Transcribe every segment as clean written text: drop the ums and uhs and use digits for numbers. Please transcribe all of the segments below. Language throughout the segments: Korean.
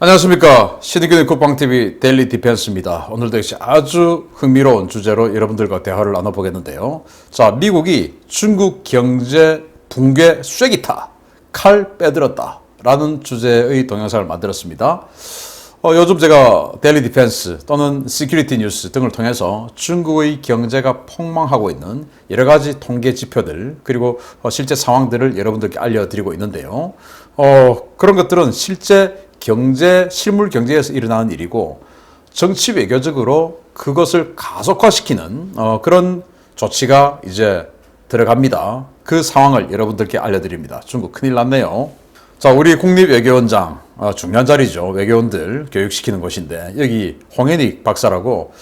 안녕하십니까. 신의균의 국방TV 데일리 디펜스입니다. 오늘도 역시 아주 흥미로운 주제로 여러분들과 대화를 나눠보겠는데요. 자, 미국이 중국 경제 붕괴 쐐기타, 칼 빼들었다 라는 주제의 동영상을 만들었습니다. 요즘 제가 데일리 디펜스 또는 시큐리티 뉴스 등을 통해서 중국의 경제가 폭망하고 있는 여러 가지 통계 지표들 그리고 실제 상황들을 여러분들께 알려드리고 있는데요. 그런 것들은 실제 실물 경제에서 일어나는 일이고 정치 외교적으로 그것을 가속화시키는 그런 조치가 이제 들어갑니다. 그 상황을 여러분들께 알려드립니다. 중국 큰일 났네요. 자, 우리 국립외교원장, 중요한 자리죠. 외교원들 교육시키는 곳인데 여기 홍현익 박사라고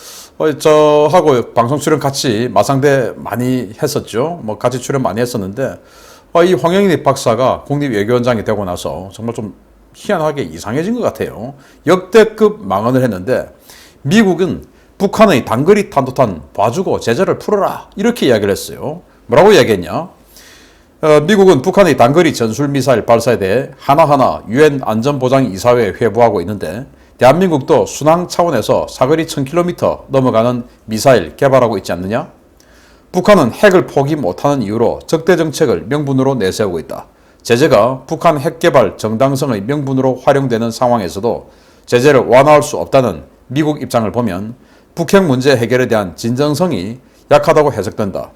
저하고 방송 출연 같이 마상대 많이 했었죠. 뭐 같이 출연 많이 했었는데 이 홍현익 박사가 국립외교원장이 되고 나서 정말 좀 희한하게 이상해진 것 같아요. 역대급 망언을 했는데 미국은 북한의 단거리 탄도탄 봐주고 제재를 풀어라 이렇게 이야기를 했어요. 뭐라고 이야기했냐? 미국은 북한의 단거리 전술미사일 발사에 대해 하나하나 유엔 안전보장이사회에 회부하고 있는데 대한민국도 순항 차원에서 사거리 1000km 넘어가는 미사일 개발하고 있지 않느냐? 북한은 핵을 포기 못하는 이유로 적대정책을 명분으로 내세우고 있다. 제재가 북한 핵개발 정당성의 명분으로 활용되는 상황에서도 제재를 완화할 수 없다는 미국 입장을 보면 북핵 문제 해결에 대한 진정성이 약하다고 해석된다.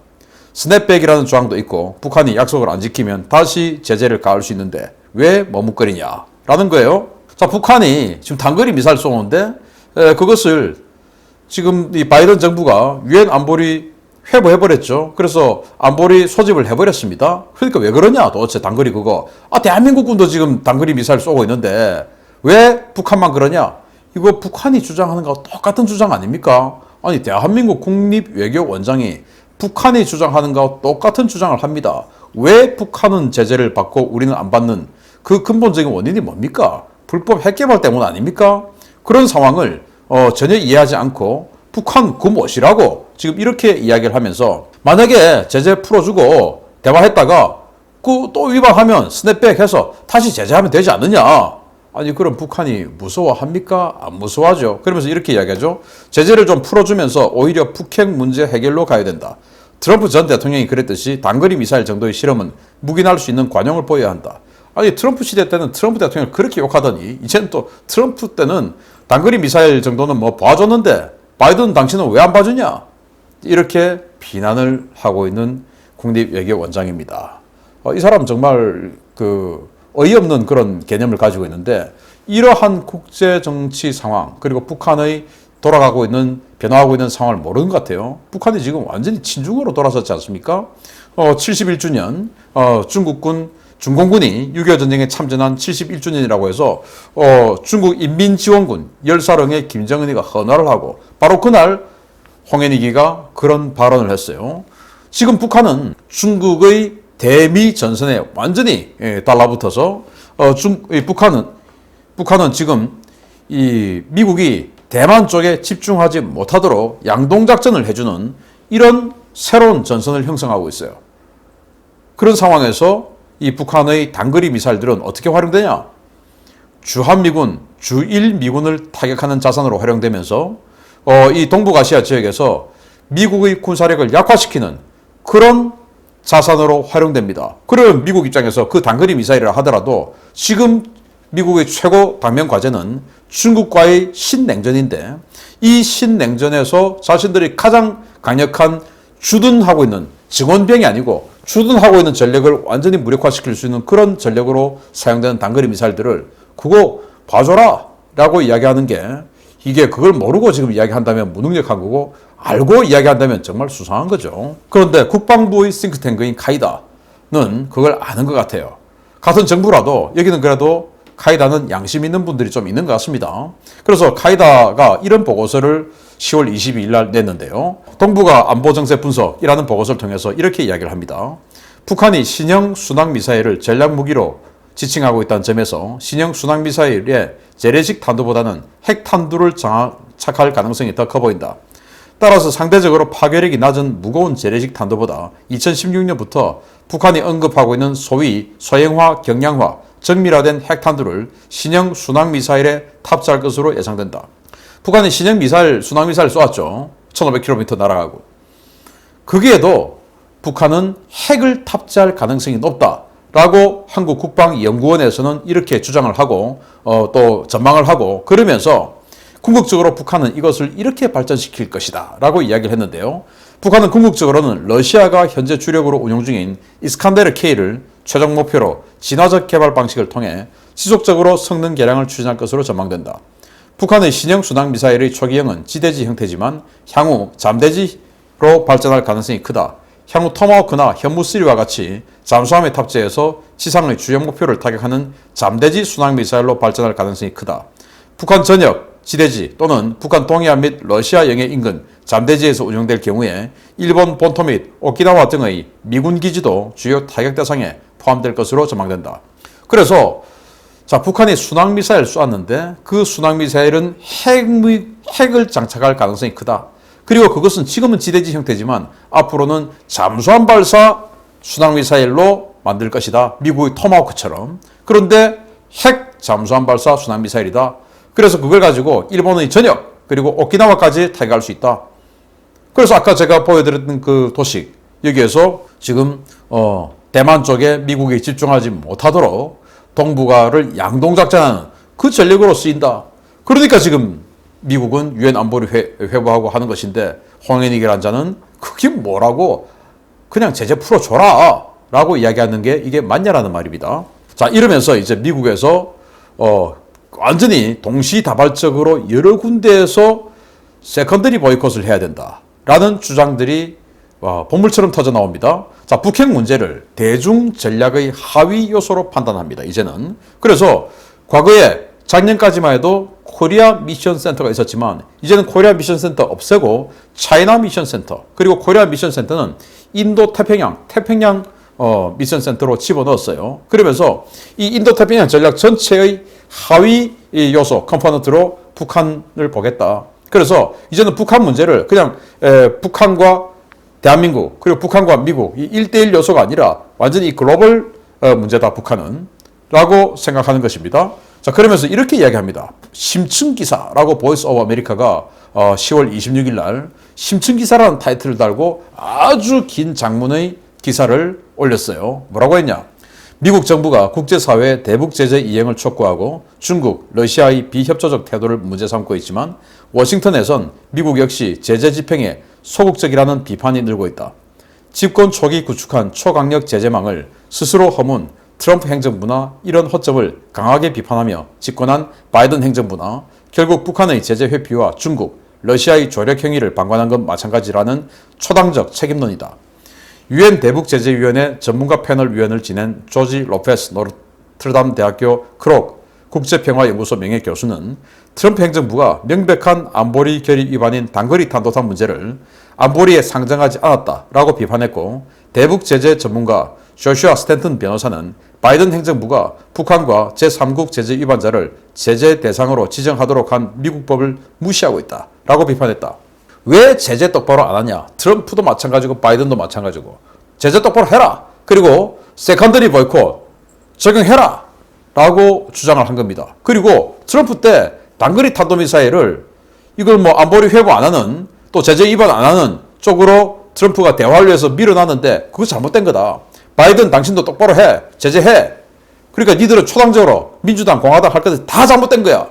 스냅백이라는 조항도 있고 북한이 약속을 안 지키면 다시 제재를 가할 수 있는데 왜 머뭇거리냐 라는 거예요. 자, 북한이 지금 단거리 미사일 쏘는데 그것을 지금 이 바이든 정부가 유엔 안보리 회부해버렸죠. 그래서 안보리 소집을 해버렸습니다. 그러니까 왜 그러냐 도대체 단거리 그거. 대한민국 군도 지금 단거리 미사일 쏘고 있는데 왜 북한만 그러냐. 이거 북한이 주장하는 거와 똑같은 주장 아닙니까? 아니 대한민국 국립외교원장이 북한이 주장하는 거와 똑같은 주장을 합니다. 왜 북한은 제재를 받고 우리는 안 받는 그 근본적인 원인이 뭡니까? 불법 핵개발 때문 아닙니까? 그런 상황을 전혀 이해하지 않고 북한 그 무엇이라고 지금 이렇게 이야기를 하면서 만약에 제재 풀어주고 대화했다가 그 또 위반하면 스냅백 해서 다시 제재하면 되지 않느냐. 아니 그럼 북한이 무서워합니까? 안 무서워하죠. 그러면서 이렇게 이야기하죠. 제재를 좀 풀어주면서 오히려 북핵 문제 해결로 가야 된다. 트럼프 전 대통령이 그랬듯이 단거리 미사일 정도의 실험은 묵인할 수 있는 관용을 보여야 한다. 아니 트럼프 시대 때는 트럼프 대통령을 그렇게 욕하더니 이제는 또 트럼프 때는 단거리 미사일 정도는 뭐 봐줬는데 바이든 당신은 왜 안 봐주냐? 이렇게 비난을 하고 있는 국립외교원장입니다. 이 사람 정말 어이없는 그런 개념을 가지고 있는데 이러한 국제정치 상황 그리고 북한의 변화하고 있는 상황을 모르는 것 같아요. 북한이 지금 완전히 친중으로 돌아섰지 않습니까? 71주년 중공군이 6.25 전쟁에 참전한 71주년이라고 해서 중국 인민지원군 열사령의 김정은이가 헌화를 하고 바로 그날 홍현익이가 그런 발언을 했어요. 지금 북한은 중국의 대미 전선에 완전히 달라붙어서 북한은 지금 이 미국이 대만 쪽에 집중하지 못하도록 양동작전을 해주는 이런 새로운 전선을 형성하고 있어요. 그런 상황에서 이 북한의 단거리 미사일들은 어떻게 활용되냐? 주한미군, 주일미군을 타격하는 자산으로 활용되면서 이 동북아시아 지역에서 미국의 군사력을 약화시키는 그런 자산으로 활용됩니다. 그럼 미국 입장에서 그 단거리 미사일이라 하더라도 지금 미국의 최고 당면 과제는 중국과의 신냉전인데 이 신냉전에서 자신들이 가장 강력한 주둔하고 있는 증원병이 아니고 주둔하고 있는 전력을 완전히 무력화시킬 수 있는 그런 전력으로 사용되는 단거리 미사일들을 그거 봐줘라 라고 이야기하는 게 이게 그걸 모르고 지금 이야기한다면 무능력한 거고 알고 이야기한다면 정말 수상한 거죠. 그런데 국방부의 싱크탱크인 카이다는 그걸 아는 것 같아요. 같은 정부라도 여기는 그래도 카이다는 양심 있는 분들이 좀 있는 것 같습니다. 그래서 카이다가 이런 보고서를 10월 22일 날 냈는데요. 동북아 안보정세 분석이라는 보고서를 통해서 이렇게 이야기를 합니다. 북한이 신형 순항미사일을 전략무기로 지칭하고 있다는 점에서 신형 순항미사일의 재래식 탄두보다는 핵탄두를 장착할 가능성이 더 커 보인다. 따라서 상대적으로 파괴력이 낮은 무거운 재래식 탄두보다 2016년부터 북한이 언급하고 있는 소위 소형화, 경량화, 정밀화된 핵탄두를 신형 순항미사일에 탑재할 것으로 예상된다. 북한이 신형 미사일, 순항미사일 쏘았죠. 1500km 날아가고. 거기에도 북한은 핵을 탑재할 가능성이 높다라고 한국 국방연구원에서는 이렇게 주장을 하고 또 전망을 하고 그러면서 궁극적으로 북한은 이것을 이렇게 발전시킬 것이다 라고 이야기를 했는데요. 북한은 궁극적으로는 러시아가 현재 주력으로 운용 중인 이스칸데르 K를 최종 목표로 진화적 개발 방식을 통해 지속적으로 성능 개량을 추진할 것으로 전망된다. 북한의 신형 순항미사일의 초기형은 지대지 형태지만 향후 잠대지로 발전할 가능성이 크다. 향후 토마호크나 현무3와 같이 잠수함에 탑재해서 지상의 주요 목표를 타격하는 잠대지 순항미사일로 발전할 가능성이 크다. 북한 전역, 지대지 또는 북한 동해안 및 러시아 영해 인근 잠대지에서 운용될 경우에 일본 본토 및 오키나와 등의 미군 기지도 주요 타격 대상에 포함될 것으로 전망된다. 그래서 북한이 순항미사일 쏘았는데 그 순항미사일은 핵을 장착할 가능성이 크다. 그리고 그것은 지금은 지대지 형태지만 앞으로는 잠수함 발사 순항미사일로 만들 것이다. 미국의 토마호크처럼. 그런데 핵 잠수함 발사 순항미사일이다. 그래서 그걸 가지고 일본의 전역 그리고 오키나와까지 타격할 수 있다. 그래서 아까 제가 보여드렸던 그 도식 여기에서 지금 대만 쪽에 미국이 집중하지 못하도록 동북아를 양동작전하는 그 전력으로 쓰인다. 그러니까 지금 미국은 유엔 안보리 회부하고 하는 것인데 홍현익이라는 자는 그게 뭐라고 그냥 제재 풀어줘라 라고 이야기하는 게 이게 맞냐라는 말입니다. 자, 이러면서 이제 미국에서 완전히 동시다발적으로 여러 군데에서 세컨더리 보이콧을 해야 된다 라는 주장들이 본물처럼 터져 나옵니다. 자, 북핵 문제를 대중 전략의 하위 요소로 판단합니다. 이제는. 그래서 과거에 작년까지만 해도 코리아 미션 센터가 있었지만 이제는 코리아 미션 센터 없애고 차이나 미션 센터 그리고 코리아 미션 센터는 인도 태평양 미션 센터로 집어넣었어요. 그러면서 이 인도 태평양 전략 전체의 하위 요소 컴포넌트로 북한을 보겠다. 그래서 이제는 북한 문제를 그냥 북한과 대한민국 그리고 북한과 미국 이 1대1 요소가 아니라 완전히 글로벌 문제다 북한은 라고 생각하는 것입니다. 자, 그러면서 이렇게 이야기합니다. 심층기사라고 보이스 오브 아메리카가 10월 26일 날 심층기사라는 타이틀을 달고 아주 긴 장문의 기사를 올렸어요. 뭐라고 했냐? 미국 정부가 국제사회의 대북 제재 이행을 촉구하고 중국, 러시아의 비협조적 태도를 문제 삼고 있지만 워싱턴에선 미국 역시 제재 집행에 소극적이라는 비판이 늘고 있다. 집권 초기 구축한 초강력 제재망을 스스로 허문 트럼프 행정부나 이런 허점을 강하게 비판하며 집권한 바이든 행정부나 결국 북한의 제재 회피와 중국, 러시아의 조력 행위를 방관한 것 마찬가지라는 초당적 책임론이다. 유엔 대북제재위원회 전문가 패널 위원을 지낸 조지 로페스 노트르담 대학교 크록 국제평화연구소 명예교수는 트럼프 행정부가 명백한 안보리 결의 위반인 단거리 탄도탄 문제를 안보리에 상정하지 않았다라고 비판했고 대북제재 전문가 조슈아 스탠튼 변호사는 바이든 행정부가 북한과 제3국 제재 위반자를 제재 대상으로 지정하도록 한 미국법을 무시하고 있다라고 비판했다. 왜 제재 똑바로 안 하냐? 트럼프도 마찬가지고 바이든도 마찬가지고 제재 똑바로 해라. 그리고 세컨더리 보이콧 적용해라 라고 주장을 한 겁니다. 그리고 트럼프 때 단거리 탄도미사일을 이걸 뭐 안보리 회부 안 하는 또 제재 위반 안 하는 쪽으로 트럼프가 대화를 위해서 밀어놨는데 그거 잘못된 거다. 바이든 당신도 똑바로 해. 제재해. 그러니까 니들은 초당적으로 민주당, 공화당 할 것이 다 잘못된 거야.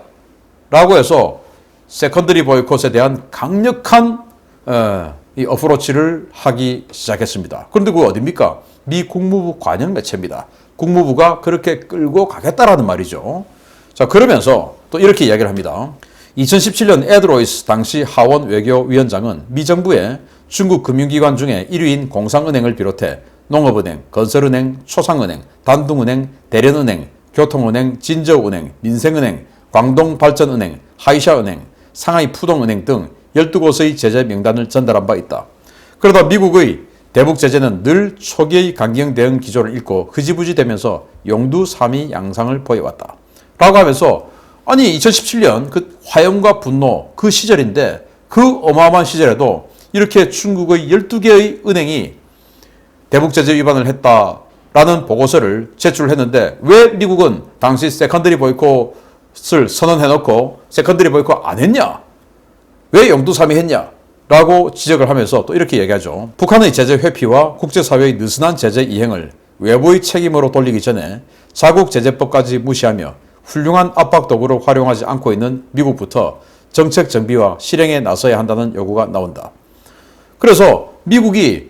라고 해서 세컨더리 보이콧에 대한 강력한 이 어프로치를 하기 시작했습니다. 그런데 그거 어딥니까? 미 국무부 관영 매체입니다. 국무부가 그렇게 끌고 가겠다라는 말이죠. 자, 그러면서 또 이렇게 이야기를 합니다. 2017년 에드 로이스 당시 하원 외교위원장은 미 정부의 중국 금융기관 중에 1위인 공상은행을 비롯해 농업은행, 건설은행, 초상은행, 단둥은행, 대련은행, 교통은행, 진저은행, 민생은행, 광동발전은행, 하이샤은행, 상하이 푸동은행 등 12곳의 제재 명단을 전달한 바 있다. 그러다 미국의 대북 제재는 늘 초기의 강경 대응 기조를 잃고 흐지부지 되면서 용두삼이 양상을 보여왔다. 라고 하면서 아니 2017년 그 화염과 분노 그 시절인데 그 어마어마한 시절에도 이렇게 중국의 12개의 은행이 대북 제재 위반을 했다 라는 보고서를 제출했는데 왜 미국은 당시 세컨더리 보이콧을 선언해놓고 세컨더리 보이콧 안 했냐? 왜 영두삼위 했냐? 라고 지적을 하면서 또 이렇게 얘기하죠. 북한의 제재 회피와 국제사회의 느슨한 제재 이행을 외부의 책임으로 돌리기 전에 자국 제재법까지 무시하며 훌륭한 압박 도구로 활용하지 않고 있는 미국부터 정책 정비와 실행에 나서야 한다는 요구가 나온다. 그래서 미국이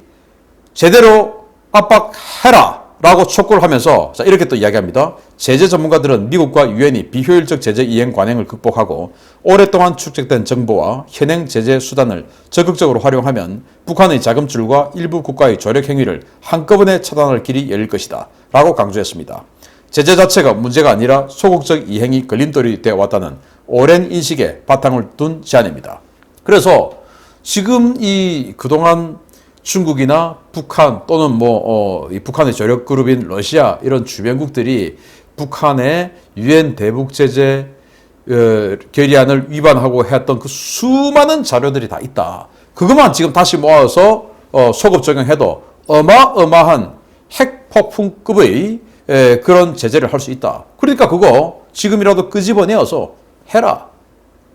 제대로 압박해라 라고 촉구를 하면서 자 이렇게 또 이야기합니다. 제재 전문가들은 미국과 유엔이 비효율적 제재 이행 관행을 극복하고 오랫동안 축적된 정보와 현행 제재 수단을 적극적으로 활용하면 북한의 자금줄과 일부 국가의 조력 행위를 한꺼번에 차단할 길이 열릴 것이다 라고 강조했습니다. 제재 자체가 문제가 아니라 소극적 이행이 걸림돌이 되어 왔다는 오랜 인식에 바탕을 둔 제안입니다. 그래서 지금 이 그동안 중국이나 북한 또는 이 북한의 조력 그룹인 러시아 이런 주변국들이 북한의 유엔 대북 제재 결의안을 위반하고 했던 그 수많은 자료들이 다 있다. 그것만 지금 다시 모아서 소급 적용해도 어마어마한 핵폭풍급의 그런 제재를 할 수 있다. 그러니까 그거 지금이라도 끄집어내어서 해라.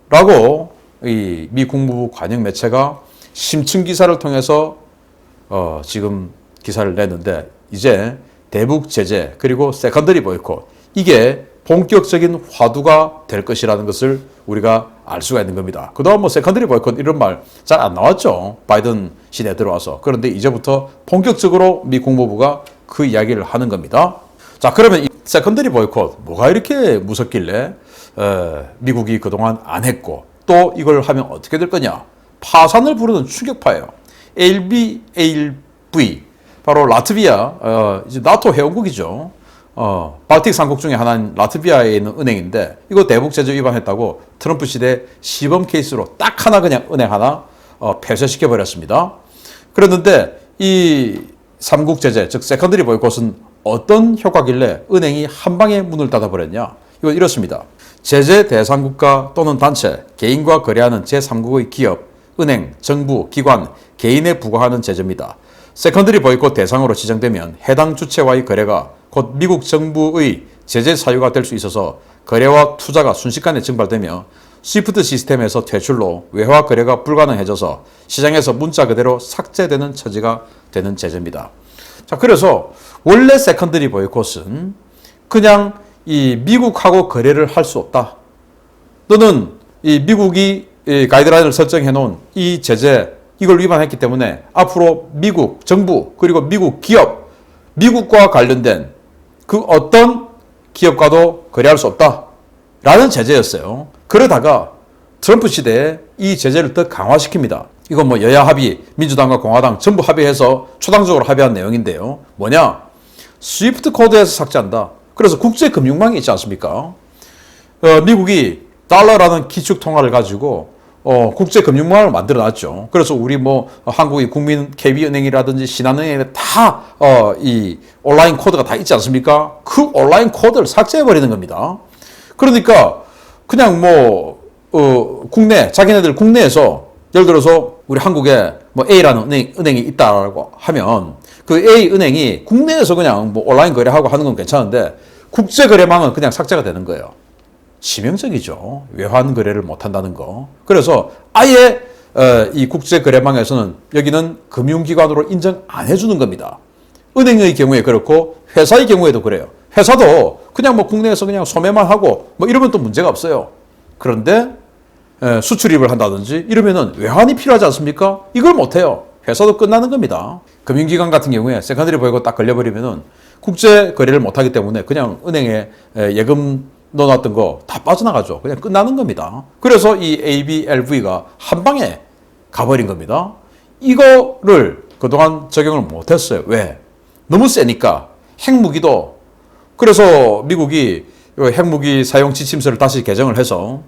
라고 이 미 국무부 관영 매체가 심층 기사를 통해서 지금 기사를 냈는데 이제 대북 제재 그리고 세컨더리 보이콧 이게 본격적인 화두가 될 것이라는 것을 우리가 알 수가 있는 겁니다. 그동안 세컨더리 보이콧 이런 말 잘 안 나왔죠. 바이든 시대에 들어와서. 그런데 이제부터 본격적으로 미 국무부가 그 이야기를 하는 겁니다. 자, 그러면 이 세컨더리 보이콧 뭐가 이렇게 무섭길래 미국이 그동안 안 했고 또 이걸 하면 어떻게 될 거냐? 파산을 부르는 충격파예요. LBAV 바로 라트비아 이제 나토 회원국이죠. 발틱 3국 중에 하나인 라트비아에 있는 은행인데 이거 대북 제재 위반했다고 트럼프 시대 시범 케이스로 딱 하나 그냥 은행 하나 폐쇄시켜 버렸습니다. 그랬는데 이 3국 제재 즉 세컨더리 보이콧은 어떤 효과길래 은행이 한 방에 문을 닫아 버렸냐? 이거 이렇습니다. 제재 대상 국가 또는 단체, 개인과 거래하는 제3국의 기업, 은행, 정부, 기관, 개인에 부과하는 제재입니다. 세컨더리 보이콧 대상으로 지정되면 해당 주체와의 거래가 곧 미국 정부의 제재 사유가 될 수 있어서 거래와 투자가 순식간에 증발되며 스위프트 시스템에서 퇴출로 외화 거래가 불가능해져서 시장에서 문자 그대로 삭제되는 처지가 되는 제재입니다. 자, 그래서 원래 세컨더리 보이콧은 그냥 이 미국하고 거래를 할 수 없다. 또는 이 미국이 가이드라인을 설정해 놓은 이 제재 이걸 위반했기 때문에 앞으로 미국 정부 그리고 미국 기업 미국과 관련된 그 어떤 기업과도 거래할 수 없다라는 제재였어요. 그러다가 트럼프 시대에 이 제재를 더 강화시킵니다. 이건 여야 합의, 민주당과 공화당 전부 합의해서 초당적으로 합의한 내용인데요. 뭐냐? 스위프트 코드에서 삭제한다. 그래서 국제금융망이 있지 않습니까? 미국이 달러라는 기축통화를 가지고 국제금융망을 만들어놨죠. 그래서 우리 한국의 국민 KB은행이라든지 신한은행에 다 이 온라인 코드가 다 있지 않습니까? 그 온라인 코드를 삭제해버리는 겁니다. 그러니까 그냥 국내 자기네들 국내에서 예를 들어서 우리 한국에 A라는 은행이 있다라고 하면 그 A 은행이 국내에서 그냥 온라인 거래하고 하는 건 괜찮은데 국제 거래망은 그냥 삭제가 되는 거예요. 치명적이죠. 외환 거래를 못 한다는 거. 그래서 아예 이 국제 거래망에서는 여기는 금융기관으로 인정 안 해주는 겁니다. 은행의 경우에 그렇고 회사의 경우에도 그래요. 회사도 그냥 국내에서 그냥 소매만 하고 이러면 또 문제가 없어요. 그런데 수출입을 한다든지 이러면은 외환이 필요하지 않습니까? 이걸 못해요. 회사도 끝나는 겁니다. 금융기관 같은 경우에 세컨더리 보이콧 딱 걸려버리면은 국제 거래를 못하기 때문에 그냥 은행에 예금 넣어놨던 거 다 빠져나가죠. 그냥 끝나는 겁니다. 그래서 이 ABLV가 한 방에 가버린 겁니다. 이거를 그동안 적용을 못했어요. 왜? 너무 세니까. 핵무기도 그래서 미국이 핵무기 사용 지침서를 다시 개정을 해서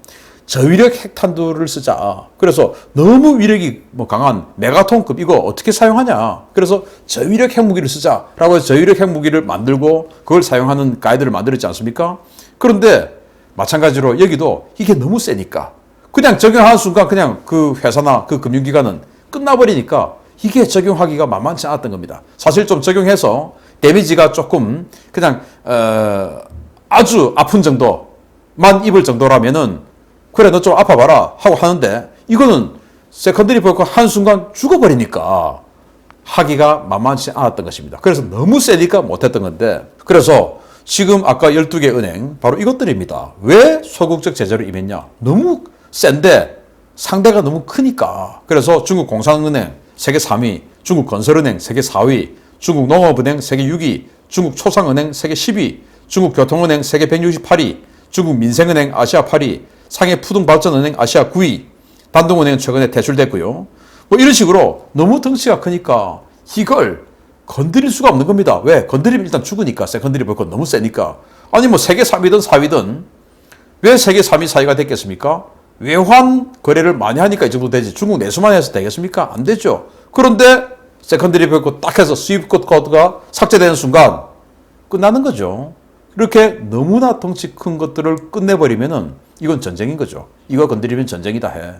저위력 핵탄두를 쓰자. 그래서 너무 위력이 강한 메가톤급 이거 어떻게 사용하냐. 그래서 저위력 핵무기를 쓰자라고 해서 저위력 핵무기를 만들고 그걸 사용하는 가이드를 만들었지 않습니까? 그런데 마찬가지로 여기도 이게 너무 세니까 그냥 적용하는 순간 그냥 그 회사나 그 금융기관은 끝나버리니까 이게 적용하기가 만만치 않았던 겁니다. 사실 좀 적용해서 데미지가 조금 그냥 아주 아픈 정도만 입을 정도라면은 그래 너 좀 아파봐라 하고 하는데 이거는 세컨더리 보이콧 한순간 죽어버리니까 하기가 만만치 않았던 것입니다. 그래서 너무 세니까 못했던 건데 그래서 지금 아까 12개 은행 바로 이것들입니다. 왜 소극적 제재를 임했냐? 너무 센데 상대가 너무 크니까. 그래서 중국 공산은행 세계 3위, 중국 건설은행 세계 4위, 중국 농업은행 세계 6위, 중국 초상은행 세계 10위, 중국 교통은행 세계 168위, 중국 민생은행 아시아 8위, 상해 푸둥발전은행 아시아 9위, 단동은행 최근에 퇴출됐고요. 뭐 이런 식으로 너무 덩치가 크니까 이걸 건드릴 수가 없는 겁니다. 왜? 건드리면 일단 죽으니까. 세컨더리 보이콧 너무 세니까. 아니 뭐 세계 3위든 4위든 왜 세계 3위, 4위가 됐겠습니까? 외환 거래를 많이 하니까 이 정도 되지. 중국 내수만 해서 되겠습니까? 안 되죠. 그런데 세컨더리 보이콧 딱 해서 스위프트 코드가 삭제되는 순간 끝나는 거죠. 이렇게 너무나 덩치 큰 것들을 끝내버리면은 이건 전쟁인 거죠. 이거 건드리면 전쟁이다 해.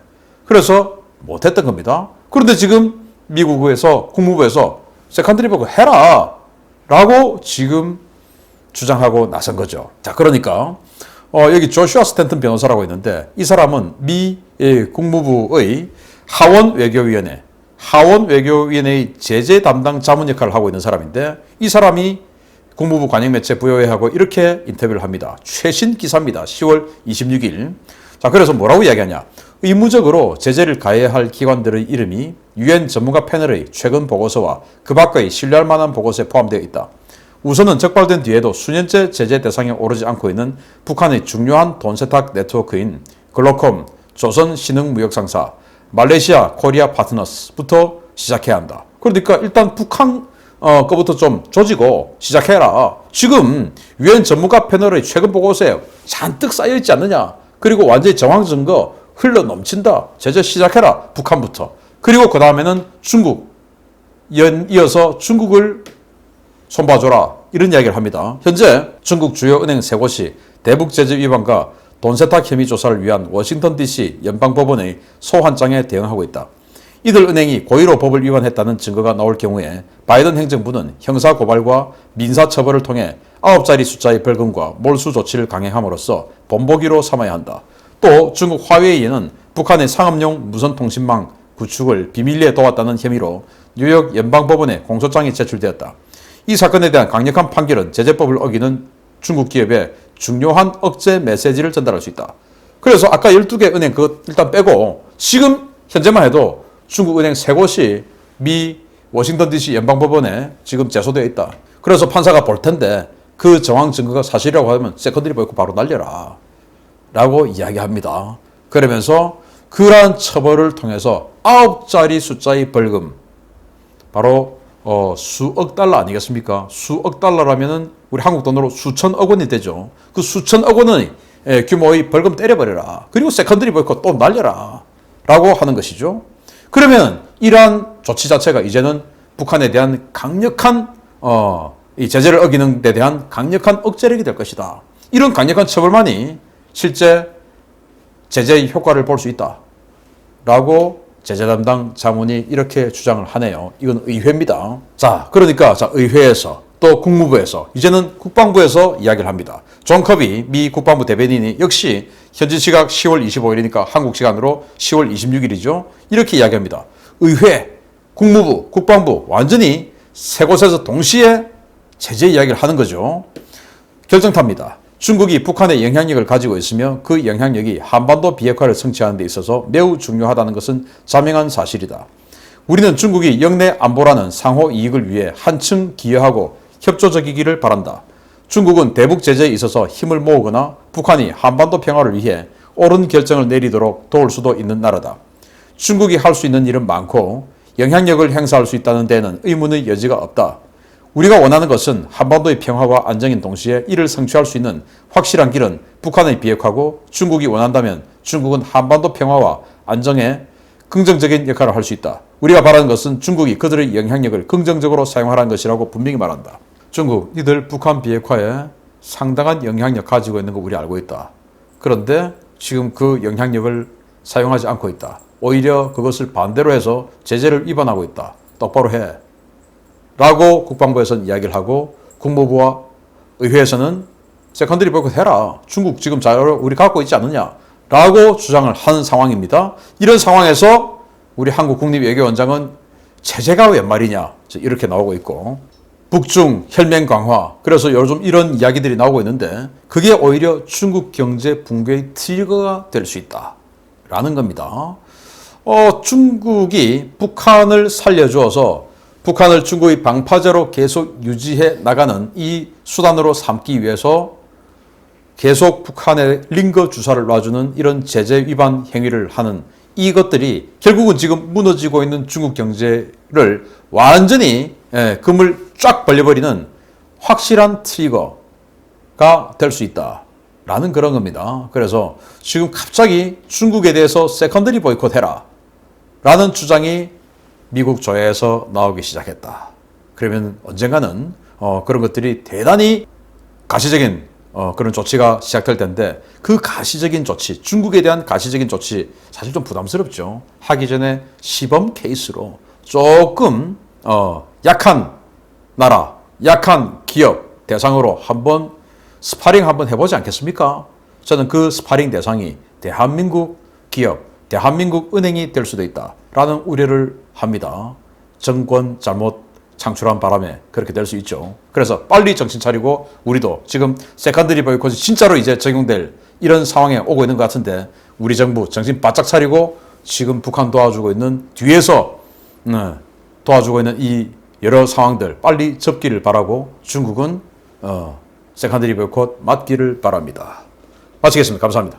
그래서 못했던 겁니다. 그런데 지금 미국에서 국무부에서 세컨더리 보이콧 해라 라고 지금 주장하고 나선 거죠. 자, 그러니까 여기 조슈아 스탠튼 변호사라고 있는데 이 사람은 미 국무부의 하원외교위원회의 제재 담당 자문 역할을 하고 있는 사람인데 이 사람이 국무부 관영매체 부여회하고 이렇게 인터뷰를 합니다. 최신 기사입니다. 10월 26일. 자, 그래서 뭐라고 이야기하냐. 의무적으로 제재를 가해야 할 기관들의 이름이 유엔 전문가 패널의 최근 보고서와 그 밖의 신뢰할 만한 보고서에 포함되어 있다. 우선은 적발된 뒤에도 수년째 제재 대상에 오르지 않고 있는 북한의 중요한 돈 세탁 네트워크인 글로콤, 조선신흥무역상사, 말레이시아 코리아 파트너스부터 시작해야 한다. 그러니까 일단 북한 거부터 좀 조지고 시작해라. 지금 유엔 전문가 패널의 최근 보고서에 잔뜩 쌓여있지 않느냐. 그리고 완전히 정황 증거 흘러 넘친다. 제재 시작해라. 북한부터. 그리고 그 다음에는 중국. 이어서 중국을 손봐줘라. 이런 이야기를 합니다. 현재 중국 주요 은행 3곳이 대북 제재 위반과 돈 세탁 혐의 조사를 위한 워싱턴 DC 연방법원의 소환장에 대응하고 있다. 이들 은행이 고의로 법을 위반했다는 증거가 나올 경우에 바이든 행정부는 형사 고발과 민사 처벌을 통해 9자리 숫자의 벌금과 몰수 조치를 강행함으로써 본보기로 삼아야 한다. 또 중국 화웨이에는 북한의 상업용 무선통신망 구축을 비밀리에 도왔다는 혐의로 뉴욕 연방법원에 공소장이 제출되었다. 이 사건에 대한 강력한 판결은 제재법을 어기는 중국 기업에 중요한 억제 메시지를 전달할 수 있다. 그래서 아까 12개 은행 그거 일단 빼고 지금 현재만 해도 중국 은행 3곳이 미 워싱턴 DC 연방법원에 지금 제소되어 있다. 그래서 판사가 볼 텐데 그 정황 증거가 사실이라고 하면 세컨더리 보이콧 바로 날려라 라고 이야기합니다. 그러면서 그러한 처벌을 통해서 9자리 숫자의 벌금 바로 수억 달러 아니겠습니까? 수억 달러라면은 우리 한국 돈으로 수천억 원이 되죠. 그 수천억 원의 규모의 벌금 때려버려라. 그리고 세컨더리 보이콧 또 날려라 라고 하는 것이죠. 그러면 이러한 조치 자체가 이제는 북한에 대한 강력한 이 제재를 어기는 데 대한 강력한 억제력이 될 것이다. 이런 강력한 처벌만이 실제 제재의 효과를 볼 수 있다 라고 제재 담당 자문이 이렇게 주장을 하네요. 이건 의회입니다. 자, 그러니까 의회에서 또 국무부에서 이제는 국방부에서 이야기를 합니다. 존 커비 미 국방부 대변인이 역시 현지 시각 10월 25일이니까 한국 시간으로 10월 26일이죠. 이렇게 이야기합니다. 의회, 국무부, 국방부 완전히 세 곳에서 동시에 제재 이야기를 하는 거죠. 결정탑니다. 중국이 북한의 영향력을 가지고 있으며 그 영향력이 한반도 비핵화를 성취하는 데 있어서 매우 중요하다는 것은 자명한 사실이다. 우리는 중국이 영내 안보라는 상호 이익을 위해 한층 기여하고 협조적이기를 바란다. 중국은 대북 제재에 있어서 힘을 모으거나 북한이 한반도 평화를 위해 옳은 결정을 내리도록 도울 수도 있는 나라다. 중국이 할 수 있는 일은 많고 영향력을 행사할 수 있다는 데에는 의문의 여지가 없다. 우리가 원하는 것은 한반도의 평화와 안정인 동시에 이를 성취할 수 있는 확실한 길은 북한의 비핵화고 중국이 원한다면 중국은 한반도 평화와 안정에 긍정적인 역할을 할 수 있다. 우리가 바라는 것은 중국이 그들의 영향력을 긍정적으로 사용하라는 것이라고 분명히 말한다. 중국, 니들 북한 비핵화에 상당한 영향력 가지고 있는 거 우리 알고 있다. 그런데 지금 그 영향력을 사용하지 않고 있다. 오히려 그것을 반대로 해서 제재를 위반하고 있다. 똑바로 해. 라고 국방부에서는 이야기를 하고 국무부와 의회에서는 세컨더리 보이콧 해라. 중국 지금 자료를 우리 갖고 있지 않느냐. 라고 주장을 한 상황입니다. 이런 상황에서 우리 한국 국립외교원장은 제재가 웬 말이냐. 이렇게 나오고 있고 북중 혈맹 강화. 그래서 요즘 이런 이야기들이 나오고 있는데 그게 오히려 중국 경제 붕괴의 트리거가 될 수 있다. 라는 겁니다. 중국이 북한을 살려주어서 북한을 중국의 방파제로 계속 유지해 나가는 이 수단으로 삼기 위해서 계속 북한에 링거 주사를 놔주는 이런 제재 위반 행위를 하는 이것들이 결국은 지금 무너지고 있는 중국 경제를 완전히 금을 쫙 벌려버리는 확실한 트리거가 될 수 있다라는 그런 겁니다. 그래서 지금 갑자기 중국에 대해서 세컨더리 보이콧해라 라는 주장이 미국 조야에서 나오기 시작했다. 그러면 언젠가는 그런 것들이 대단히 가시적인 그런 조치가 시작될 텐데 그 가시적인 조치, 중국에 대한 가시적인 조치 사실 좀 부담스럽죠. 하기 전에 시범 케이스로 조금 약한 나라, 약한 기업 대상으로 한번 스파링 한번 해보지 않겠습니까? 저는 그 스파링 대상이 대한민국 기업, 대한민국 은행이 될 수도 있다라는 우려를 합니다. 정권 잘못 창출한 바람에 그렇게 될 수 있죠. 그래서 빨리 정신 차리고 우리도 지금 세컨더리 보이콧이 진짜로 이제 적용될 이런 상황에 오고 있는 것 같은데 우리 정부 정신 바짝 차리고 지금 북한 도와주고 있는 뒤에서 도와주고 있는 이 여러 상황들 빨리 접기를 바라고 중국은 세컨더리 보이콧 맞기를 바랍니다. 마치겠습니다. 감사합니다.